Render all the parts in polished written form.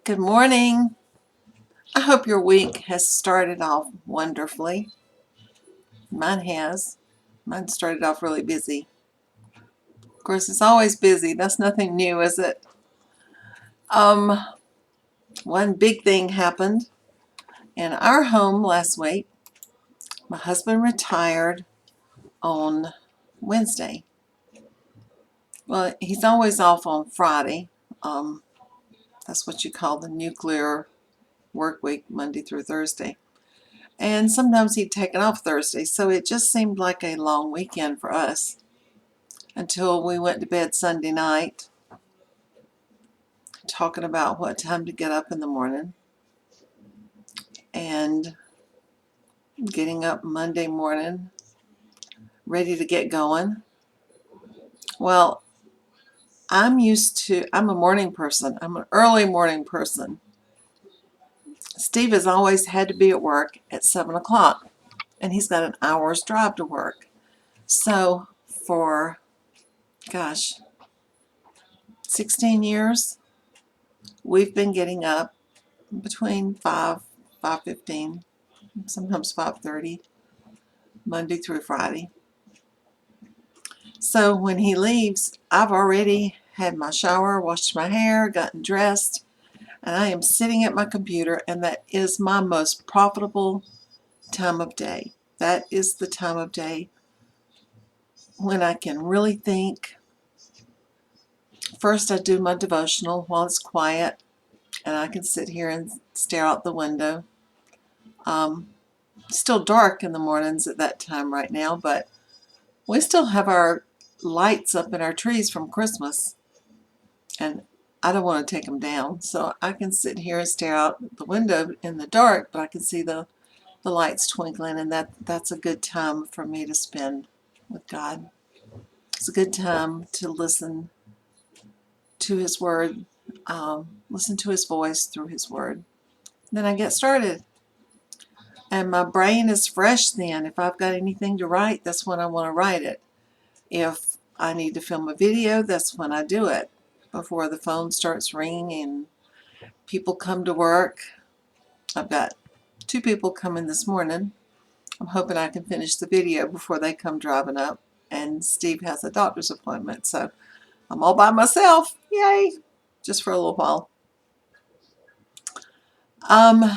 Good morning. I hope your week has started off wonderfully. Mine has. Mine started off really busy. Of course, it's always busy. That's nothing new, is it? Um, One big thing happened in our home last week. My husband retired on Wednesday. Well, he's always off on Friday. Um, that's what you call the nuclear work week, Monday through Thursday. And sometimes he'd taken off Thursday, so it just seemed like a long weekend for us until we went to bed Sunday night talking about what time to get up in the morning and getting up Monday morning ready to get going. Well, I'm a morning person. I'm an early morning person. Steve has always had to be at work at 7 o'clock, and he's got an hour's drive to work. So for, gosh, 16 years, we've been getting up between 5:15, sometimes 5:30, Monday through Friday. So when he leaves, I've already had my shower, washed my hair, gotten dressed, and I am sitting at my computer, and that is my most profitable time of day. That is the time of day when I can really think. First, I do my devotional while it's quiet, and I can sit here and stare out the window. Still dark in the mornings at that time right now, but we still have our lights up in our trees from Christmas, and I don't want to take them down. So I can sit here and stare out the window in the dark, but I can see the lights twinkling, and that's a good time for me to spend with God. It's a good time to listen to His Word, listen to His voice through His Word. Then I get started. And my brain is fresh then. If I've got anything to write, that's when I want to write it. If I need to film a video, that's when I do it, before the phone starts ringing and people come to work. I've got 2 people coming this morning. I'm hoping I can finish the video before they come driving up. And Steve has a doctor's appointment, so I'm all by myself. Yay! Just for a little while. Um,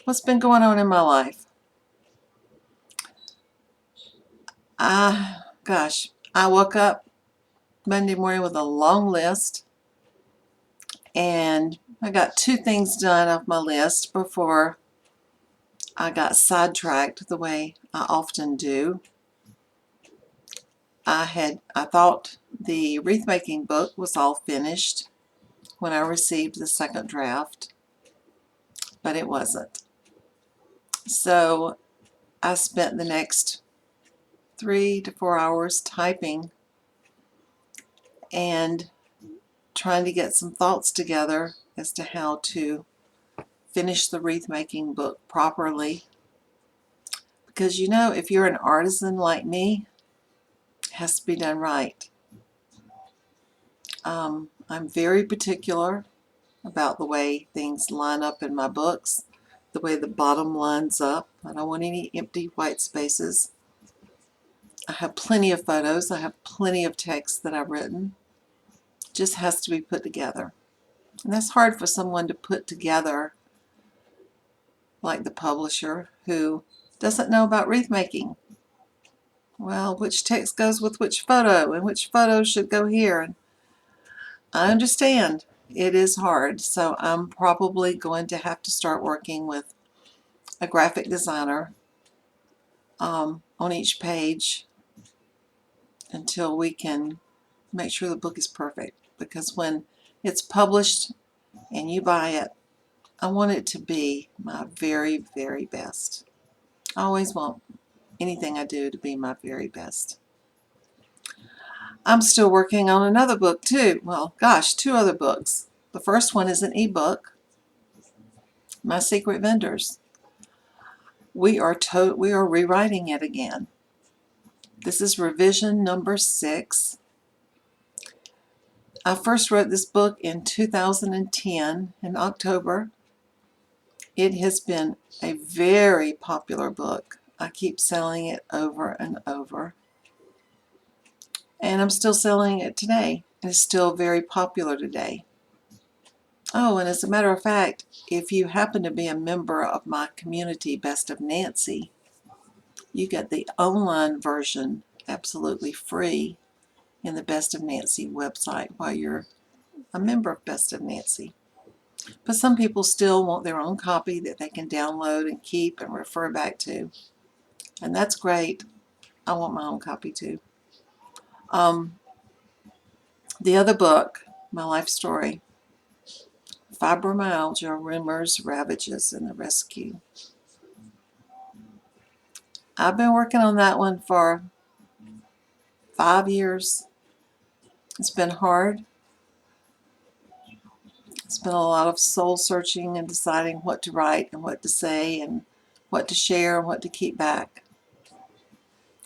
what's been going on in my life? Gosh, I woke up Monday morning with a long list, and I got 2 things done off my list before I got sidetracked the way I often do. I thought the wreath making book was all finished when I received the second draft, but it wasn't. So I spent the next 3 to 4 hours typing and trying to get some thoughts together as to how to finish the wreath making book properly. Because if you're an artisan like me, it has to be done right. I'm very particular about the way things line up in my books, the way the bottom lines up. I don't want any empty white spaces. I have plenty of photos. I have plenty of text that I've written. It just has to be put together. And that's hard for someone to put together, like the publisher, who doesn't know about wreath making. Well, which text goes with which photo, and which photo should go here? And I understand it is hard, so I'm probably going to have to start working with a graphic designer on each page until we can make sure the book is perfect. Because when it's published and you buy it, I want it to be my very, very best. I always want anything I do to be my very best. I'm still working on another book too. Well, gosh, 2 other books. The first one is an ebook, My Secret Vendors. We are rewriting it again. This is revision number 6. I first wrote this book in 2010 in October. It has been a very popular book. I keep selling it over and over. And I'm still selling it today. It's still very popular today. Oh, and as a matter of fact, if you happen to be a member of my community, Best of Nancy, you get the online version absolutely free in the Best of Nancy website while you're a member of Best of Nancy. But some people still want their own copy that they can download and keep and refer back to. And that's great. I want my own copy too. The other book, my life story, Fibromyalgia, Rumors, Ravages, and the Rescue. I've been working on that one for 5 years. It's been hard. It's been a lot of soul searching and deciding what to write and what to say and what to share and what to keep back.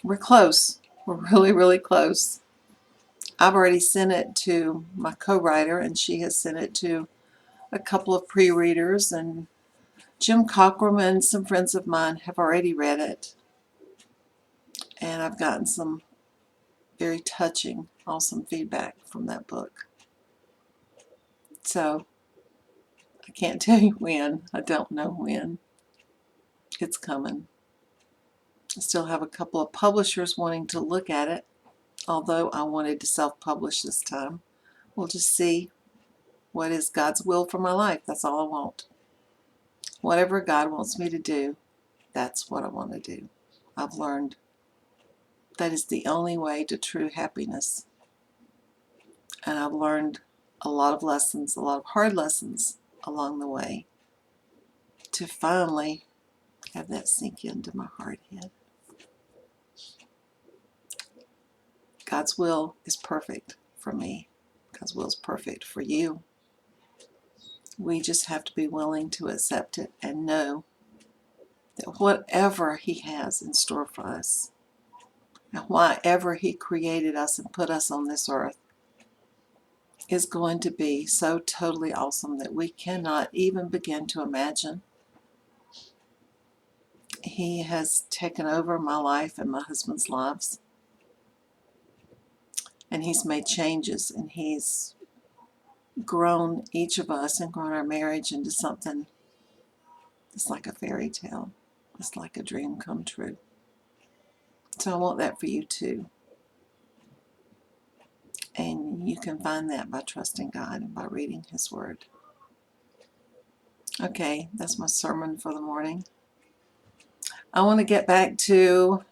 We're close. We're really, really close. I've already sent it to my co-writer, and she has sent it to a couple of pre-readers, and Jim Cockrum and some friends of mine have already read it. And I've gotten some very touching, awesome feedback from that book. So I can't tell you when. I don't know when. It's coming. I still have a couple of publishers wanting to look at it, although I wanted to self-publish this time. We'll just see what is God's will for my life. That's all I want. Whatever God wants me to do, that's what I want to do. I've learned that is the only way to true happiness. And I've learned a lot of lessons, a lot of hard lessons along the way to finally have that sink into my hard head. God's will is perfect for me. God's will is perfect for you. We just have to be willing to accept it and know that whatever He has in store for us, and whatever He created us and put us on this earth, is going to be so totally awesome that we cannot even begin to imagine. He has taken over my life and my husband's lives, and He's made changes, and He's grown each of us and grown our marriage into something that's like a fairy tale. It's like a dream come true. So I want that for you too. And you can find that by trusting God and by reading His Word. Okay, that's my sermon for the morning. I want to get back to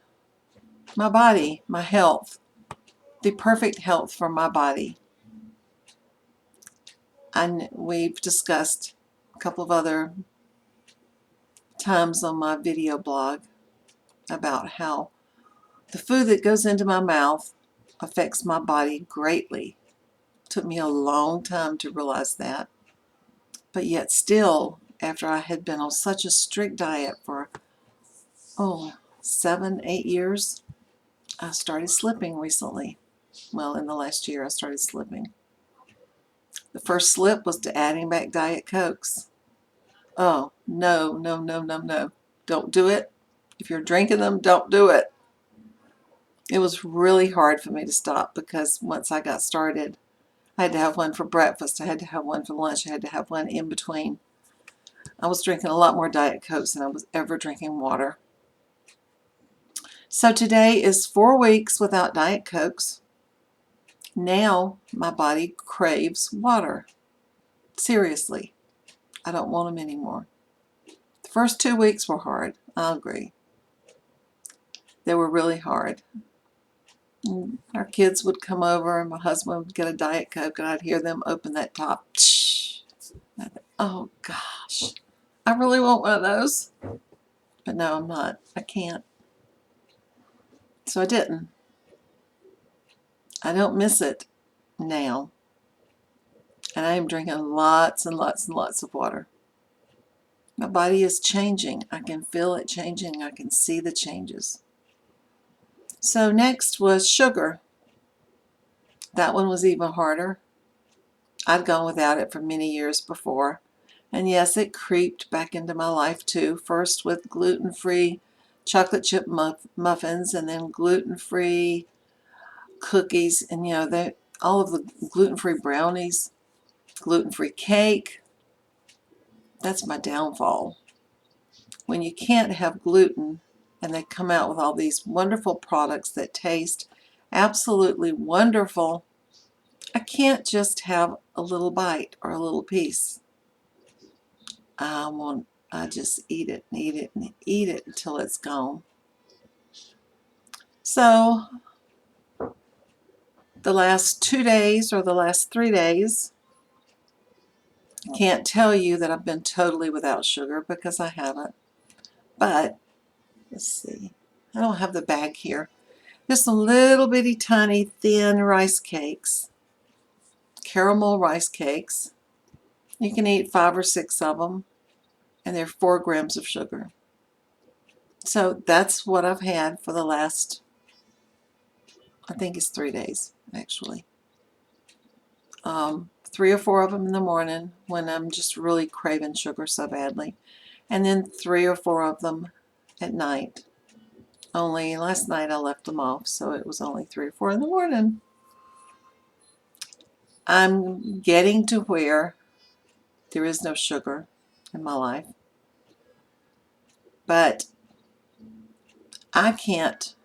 my body, my health, the perfect health for my body. And we've discussed a couple of other times on my video blog about how the food that goes into my mouth affects my body greatly. It took me a long time to realize that. But yet still, after I had been on such a strict diet for, 7, 8 years, I started slipping recently. Well, in the last year I started slipping. The first slip was to adding back Diet Cokes. Oh, no, no, no, no, no. Don't do it. If you're drinking them, don't do it. It was really hard for me to stop because once I got started, I had to have one for breakfast, I had to have one for lunch, I had to have one in between. I was drinking a lot more Diet Cokes than I was ever drinking water. So today is 4 weeks without Diet Cokes. Now my body craves water. Seriously, I don't want them anymore. The first 2 weeks were hard, I'll agree. They were really hard. Our kids would come over and my husband would get a Diet Coke and I'd hear them open that top. And I'd think, oh gosh, I really want one of those. But no, I'm not. I can't. So I didn't. I don't miss it now. And I am drinking lots and lots and lots of water. My body is changing. I can feel it changing. I can see the changes. So next was sugar. That one was even harder. I'd gone without it for many years before. And yes, it creeped back into my life too. First with gluten-free chocolate chip muffins, and then gluten-free cookies, and all of the gluten-free brownies, gluten-free cake. That's my downfall. When you can't have gluten and they come out with all these wonderful products that taste absolutely wonderful, I can't just have a little bite or a little piece. I just eat it and eat it and eat it until it's gone. So the last 2 days or the last 3 days, I can't tell you that I've been totally without sugar because I haven't. But let's see, I don't have the bag here. Just some little bitty tiny thin rice cakes, caramel rice cakes. You can eat 5 or 6 of them, and they're 4 grams of sugar. So that's what I've had for the last, I think it's 3 days actually. 3 or 4 of them in the morning when I'm just really craving sugar so badly, and then 3 or 4 of them at night. Only last night I left them off, so it was only 3 or 4 in the morning. I'm getting to where there is no sugar in my life, but I can't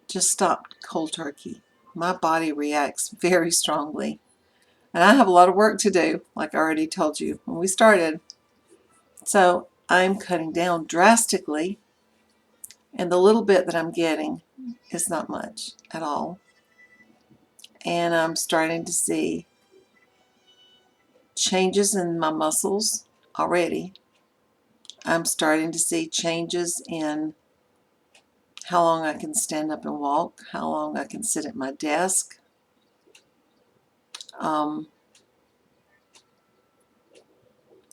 just stop cold turkey. My body reacts very strongly, and I have a lot of work to do, like I already told you when we started. So I'm cutting down drastically, and the little bit that I'm getting is not much at all. And I'm starting to see changes in my muscles already. I'm starting to see changes in how long I can stand up and walk, how long I can sit at my desk. Oh,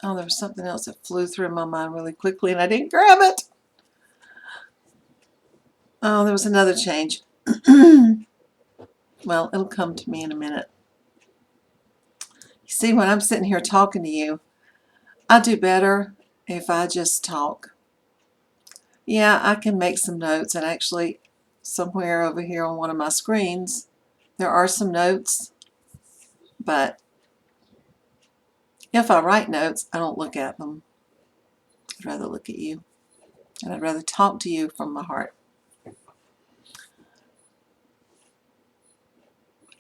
there was something else that flew through my mind really quickly and I didn't grab it. Oh, there was another change. Well, it'll come to me in a minute. You see, when I'm sitting here talking to you, I do better if I just talk. Yeah, I can make some notes, and actually somewhere over here on one of my screens there are some notes, but if I write notes, I don't look at them. I'd rather look at you, and I'd rather talk to you from my heart.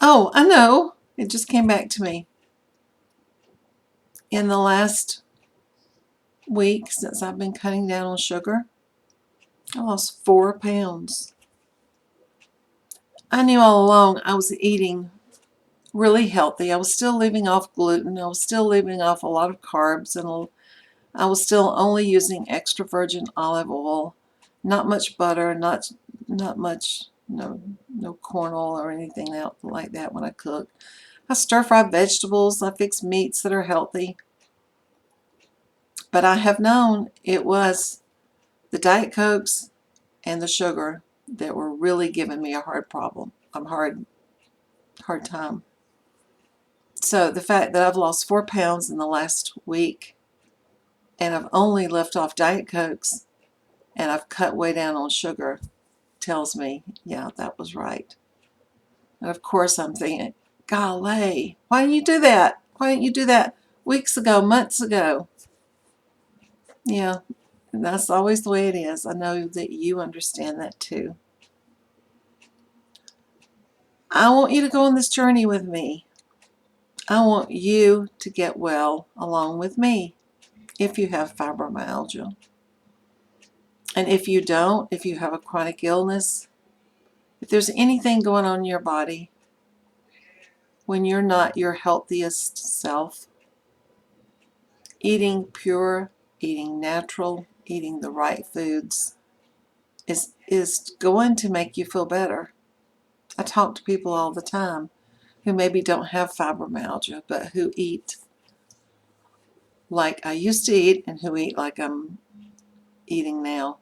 Oh, I know. It just came back to me. In the last week, since I've been cutting down on sugar, I lost 4 pounds. I knew all along I was eating really healthy. I was still leaving off gluten. I was still leaving off a lot of carbs, and I was still only using extra virgin olive oil, not much butter, not much, no corn oil or anything like that when I cook. I stir-fry vegetables. I fix meats that are healthy. But I have known it was the Diet Cokes and the sugar that were really giving me a hard time. So the fact that I've lost 4 pounds in the last week, and I've only left off Diet Cokes, and I've cut way down on sugar, tells me, yeah, that was right. And of course I'm thinking, golly, why didn't you do that? Why didn't you do that weeks ago, months ago? Yeah, and that's always the way it is. I know that you understand that too. I want you to go on this journey with me. I want you to get well along with me if you have fibromyalgia. And if you don't, if you have a chronic illness, if there's anything going on in your body when you're not your healthiest self, eating pure, eating natural, eating the right foods is going to make you feel better. I talk to people all the time who maybe don't have fibromyalgia, but who eat like I used to eat and who eat like I'm eating now.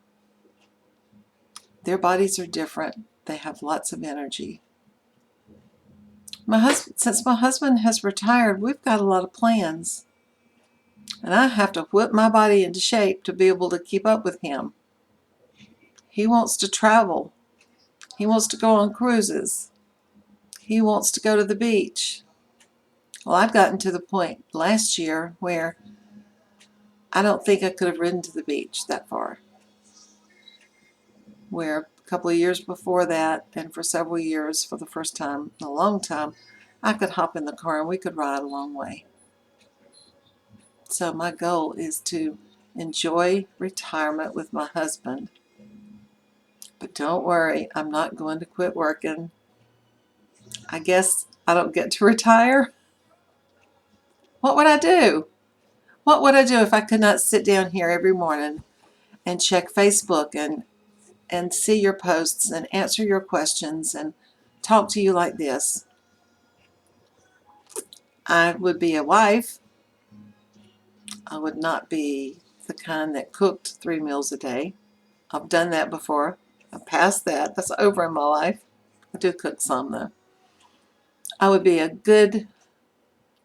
Their bodies are different. They have lots of energy. Since my husband has retired, we've got a lot of plans. And I have to whip my body into shape to be able to keep up with him. He wants to travel. He wants to go on cruises. He wants to go to the beach. Well, I've gotten to the point last year where I don't think I could have ridden to the beach that far. Where a couple of years before that, and for several years, for the first time in a long time, I could hop in the car and we could ride a long way. So my goal is to enjoy retirement with my husband. But don't worry, I'm not going to quit working. I guess I don't get to retire. What would I do? What would I do if I could not sit down here every morning and check Facebook and see your posts and answer your questions and talk to you like this? I would be a wife. I would not be the kind that cooked 3 meals a day. I've done that before. I've passed that. That's over in my life. I do cook some though. I would be a good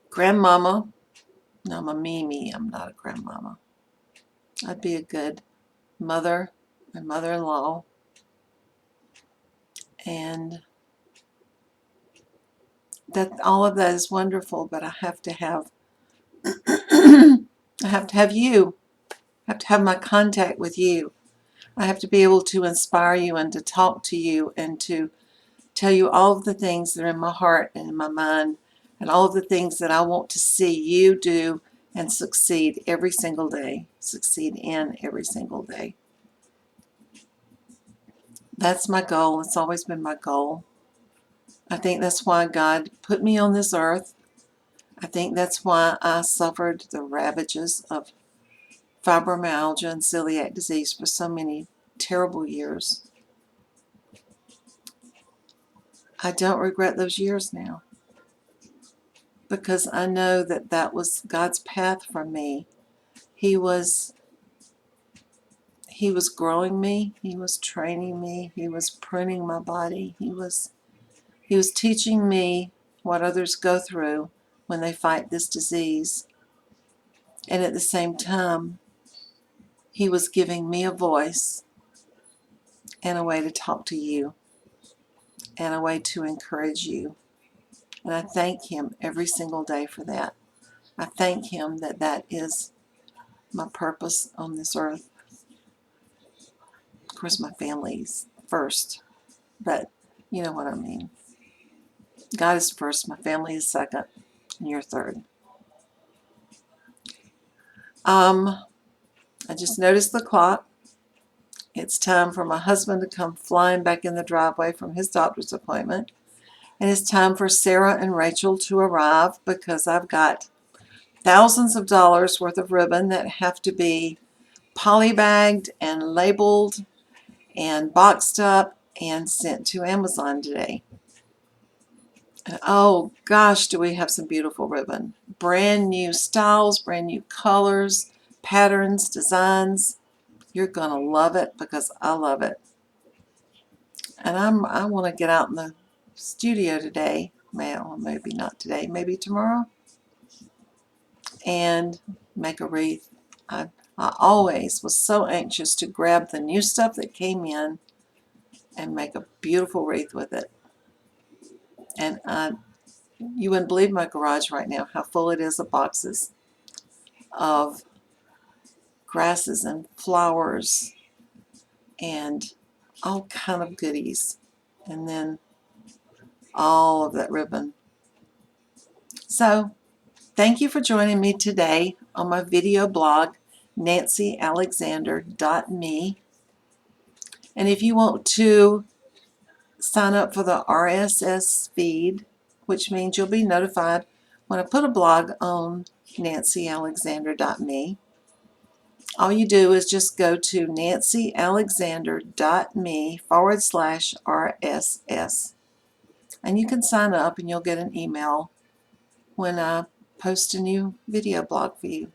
grandmama. No, I'm a Mimi. I'm not a grandmama. I'd be a good mother and mother-in-law. And that all of that is wonderful, but I have to have I have to have you. I have to have my contact with you. I have to be able to inspire you and to talk to you and to tell you all of the things that are in my heart and in my mind and all of the things that I want to see you do and succeed every single day. Succeed in every single day. That's my goal. It's always been my goal. I think that's why God put me on this earth. I think that's why I suffered the ravages of fibromyalgia and celiac disease for so many terrible years. I don't regret those years now because I know that that was God's path for me. He was growing me. He was training me. He was pruning my body. He was teaching me what others go through when they fight this disease. And at the same time, He was giving me a voice and a way to talk to you and a way to encourage you. And I thank Him every single day for that. I thank Him that that is my purpose on this earth. Of course, my family's first, but you know what I mean. God is first, my family is second, and you're third. I just noticed the clock. It's time for my husband to come flying back in the driveway from his doctor's appointment. And it's time for Sarah and Rachel to arrive because I've got thousands of dollars worth of ribbon that have to be polybagged and labeled and boxed up and sent to Amazon today. And oh gosh, do we have some beautiful ribbon. Brand new styles, brand new colors, patterns, designs. You're going to love it because I love it. And I want to get out in the studio today. Well, maybe not today, maybe tomorrow. And make a wreath. I always was so anxious to grab the new stuff that came in and make a beautiful wreath with it. And you wouldn't believe my garage right now, how full it is of boxes of grasses and flowers and all kind of goodies. And then all of that ribbon. So, thank you for joining me today on my video blog, nancyalexander.me. And if you want to sign up for the RSS feed, which means you'll be notified when I put a blog on nancyalexander.me, all you do is just go to nancyalexander.me/RSS. And you can sign up and you'll get an email when I post a new video blog for you.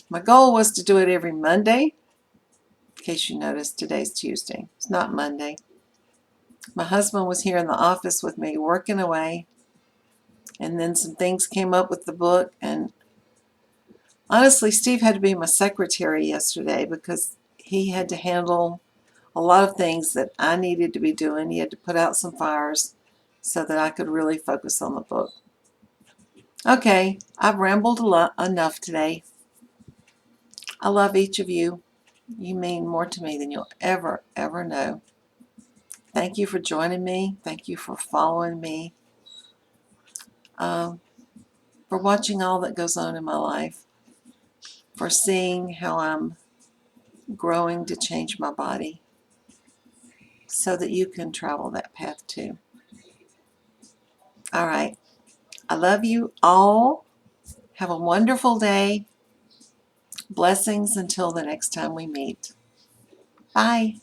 My goal was to do it every Monday. In case you noticed, today's Tuesday. It's not Monday. My husband was here in the office with me working away, And then some things came up with the book, and honestly, Steve had to be my secretary yesterday because he had to handle a lot of things that I needed to be doing. He had to put out some fires so that I could really focus on the book. Okay, I've rambled a lot enough today. I love each of you. You mean more to me than you'll ever know. Thank you for joining me. Thank you for following me. For watching all that goes on in my life. For seeing how I'm growing to change my body so that you can travel that path too. All right. I love you all. Have a wonderful day. Blessings until the next time we meet. Bye.